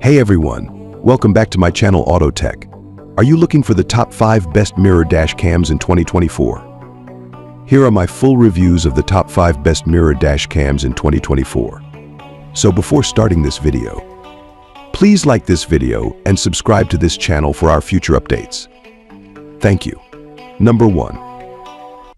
Hey everyone, welcome back to my channel Auto Tech. Are you looking for the top 5 best mirror dash cams in 2024? Here are my full reviews of the top 5 best mirror dash cams in 2024. So before starting this video, please like this video and subscribe to this channel for our future updates. Thank you. Number 1.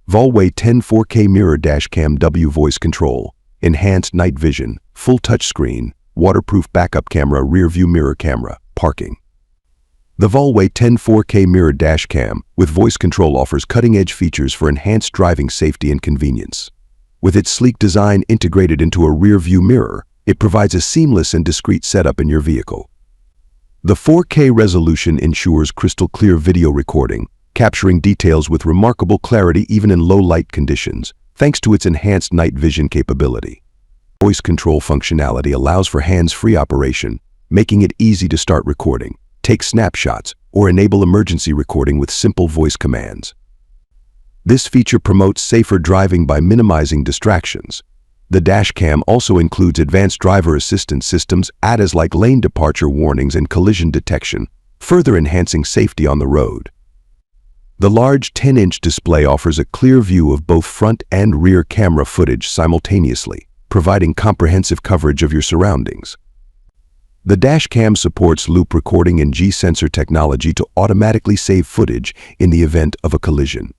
Volway 10 4K Mirror Dash Cam W Voice Control, Enhanced Night Vision, Full Touchscreen, Waterproof Backup Camera, Rearview Mirror Camera, Parking. The Volway 10 4K Mirror Dash Cam with voice control offers cutting-edge features for enhanced driving safety and convenience. With its sleek design integrated into a rear-view mirror, it provides a seamless and discreet setup in your vehicle. The 4K resolution ensures crystal-clear video recording, capturing details with remarkable clarity even in low-light conditions, thanks to its enhanced night vision capability. Voice control functionality allows for hands-free operation, making it easy to start recording, take snapshots, or enable emergency recording with simple voice commands. This feature promotes safer driving by minimizing distractions. The dashcam also includes advanced driver assistance systems, ADAS like lane departure warnings and collision detection, further enhancing safety on the road. The large 10-inch display offers a clear view of both front and rear camera footage simultaneously, providing comprehensive coverage of your surroundings. The dashcam supports loop recording and G-sensor technology to automatically save footage in the event of a collision.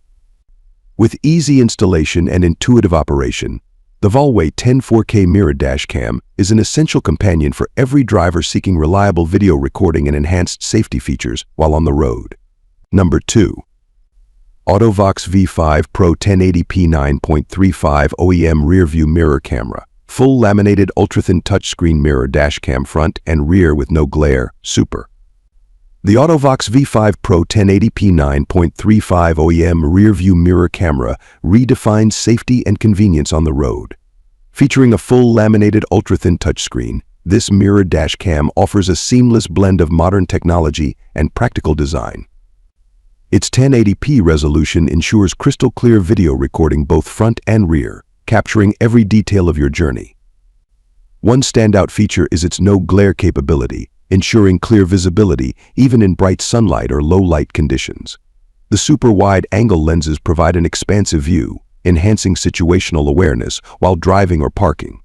With easy installation and intuitive operation, the Volway 10 4K Mirror Dashcam is an essential companion for every driver seeking reliable video recording and enhanced safety features while on the road. Number 2. AutovoX V5 Pro 1080p 9.35 OEM Rearview Mirror Camera. Full laminated ultra-thin touchscreen mirror dashcam front and rear with no glare, super. The AutovoX V5 Pro 1080p 9.35 OEM Rearview Mirror Camera redefines safety and convenience on the road. Featuring a full laminated ultra-thin touchscreen, this mirror dashcam offers a seamless blend of modern technology and practical design. Its 1080p resolution ensures crystal-clear video recording both front and rear, capturing every detail of your journey. One standout feature is its no-glare capability, ensuring clear visibility even in bright sunlight or low-light conditions. The super wide-angle lenses provide an expansive view, enhancing situational awareness while driving or parking.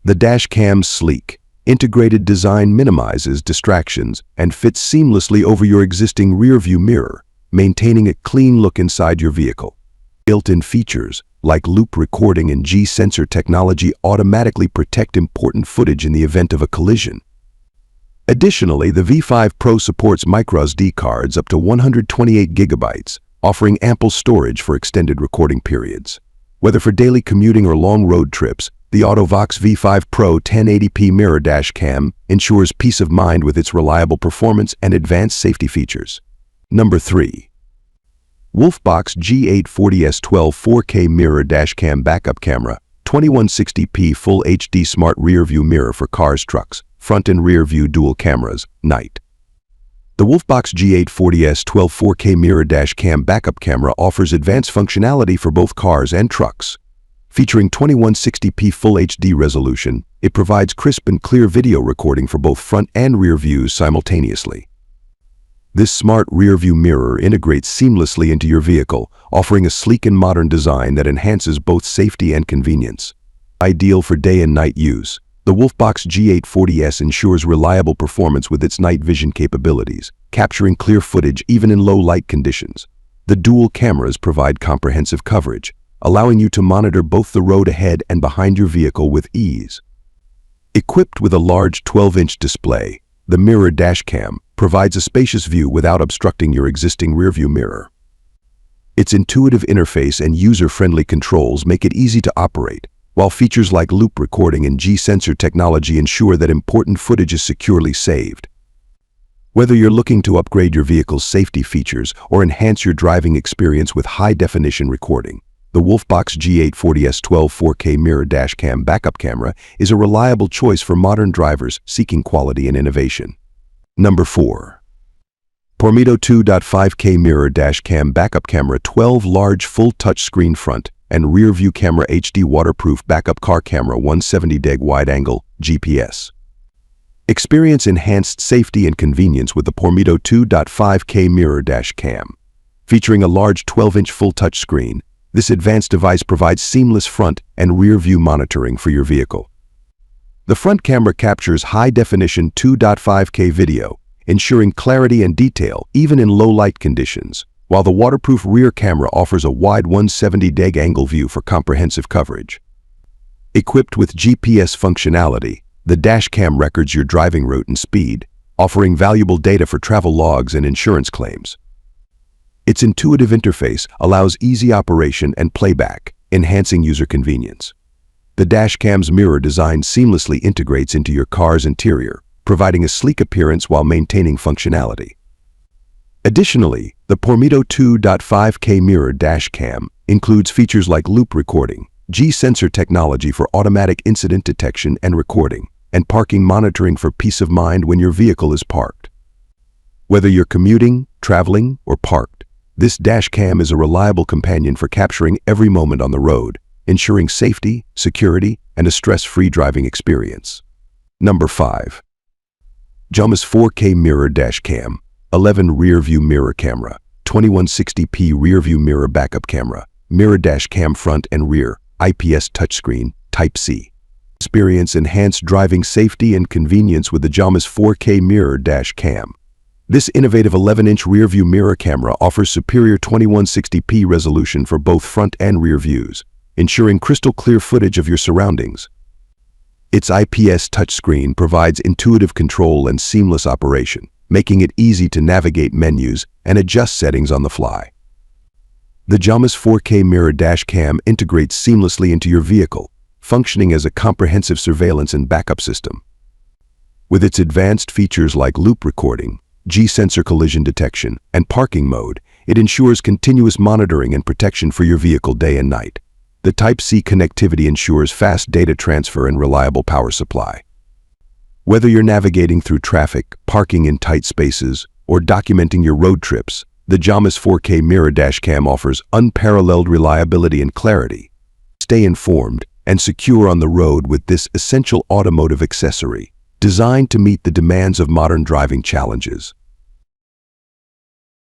The dashcam's sleek, integrated design minimizes distractions and fits seamlessly over your existing rearview mirror, maintaining a clean look inside your vehicle. Built-in features like loop recording and G-sensor technology automatically protect important footage in the event of a collision. Additionally, the V5 Pro supports microSD cards up to 128 GB, offering ample storage for extended recording periods. Whether for daily commuting or long road trips, the AutovoX V5 Pro 1080p Mirror Dashcam ensures peace of mind with its reliable performance and advanced safety features. Number 3. WOLFBOX G840S 12 4K Mirror Dashcam Backup Camera, 2160p Full HD Smart Rearview Mirror for cars, trucks, front and rear view dual cameras, night. The WOLFBOX G840S 12 4K Mirror Dashcam Backup Camera offers advanced functionality for both cars and trucks. Featuring 2160p Full HD resolution, it provides crisp and clear video recording for both front and rear views simultaneously. This smart rearview mirror integrates seamlessly into your vehicle, offering a sleek and modern design that enhances both safety and convenience. Ideal for day and night use, the WOLFBOX G840S ensures reliable performance with its night vision capabilities, capturing clear footage even in low-light conditions. The dual cameras provide comprehensive coverage, allowing you to monitor both the road ahead and behind your vehicle with ease. Equipped with a large 12-inch display, the mirror dashcam provides a spacious view without obstructing your existing rearview mirror. Its intuitive interface and user-friendly controls make it easy to operate, while features like loop recording and G-sensor technology ensure that important footage is securely saved. Whether you're looking to upgrade your vehicle's safety features or enhance your driving experience with high-definition recording, the WOLFBOX G840S 12 4K Mirror Dashcam Backup Camera is a reliable choice for modern drivers seeking quality and innovation. Number 4. Pito 2.5K Mirror Dashcam Backup Camera 12 Large Full Touchscreen Front and Rear View Camera HD Waterproof Backup Car Camera 170 Deg Wide Angle GPS. Experience enhanced safety and convenience with the Pito 2.5K mirror dash cam. Featuring a large 12-inch full touchscreen, this advanced device provides seamless front and rear view monitoring for your vehicle. The front camera captures high-definition 2.5K video, ensuring clarity and detail even in low-light conditions, while the waterproof rear camera offers a wide 170-degree angle view for comprehensive coverage. Equipped with GPS functionality, the Dashcam records your driving route and speed, offering valuable data for travel logs and insurance claims. Its intuitive interface allows easy operation and playback, enhancing user convenience. The Dashcam's mirror design seamlessly integrates into your car's interior, providing a sleek appearance while maintaining functionality. Additionally, the Pito 2.5K mirror dashcam includes features like loop recording, G-sensor technology for automatic incident detection and recording, and parking monitoring for peace of mind when your vehicle is parked. Whether you're commuting, traveling, or parked, this dashcam is a reliable companion for capturing every moment on the road, ensuring safety, security, and a stress-free driving experience. Number 5. Jamas 4K mirror dashcam, 11 rear view mirror camera, 2160p rear view mirror backup camera, mirror dashcam front and rear, IPS touchscreen, Type-C. Experience enhanced driving safety and convenience with the Jamas 4K mirror dashcam. This innovative 11-inch rear-view mirror camera offers superior 2160p resolution for both front and rear views, ensuring crystal-clear footage of your surroundings. Its IPS touchscreen provides intuitive control and seamless operation, making it easy to navigate menus and adjust settings on the fly. The Jamas 4K mirror dashcam integrates seamlessly into your vehicle, functioning as a comprehensive surveillance and backup system. With its advanced features like loop recording, G-sensor collision detection, and parking mode, it ensures continuous monitoring and protection for your vehicle day and night. The Type-C connectivity ensures fast data transfer and reliable power supply. Whether you're navigating through traffic, parking in tight spaces, or documenting your road trips, the Jamas 4K mirror dashcam offers unparalleled reliability and clarity. Stay informed and secure on the road with this essential automotive accessory, designed to meet the demands of modern driving challenges.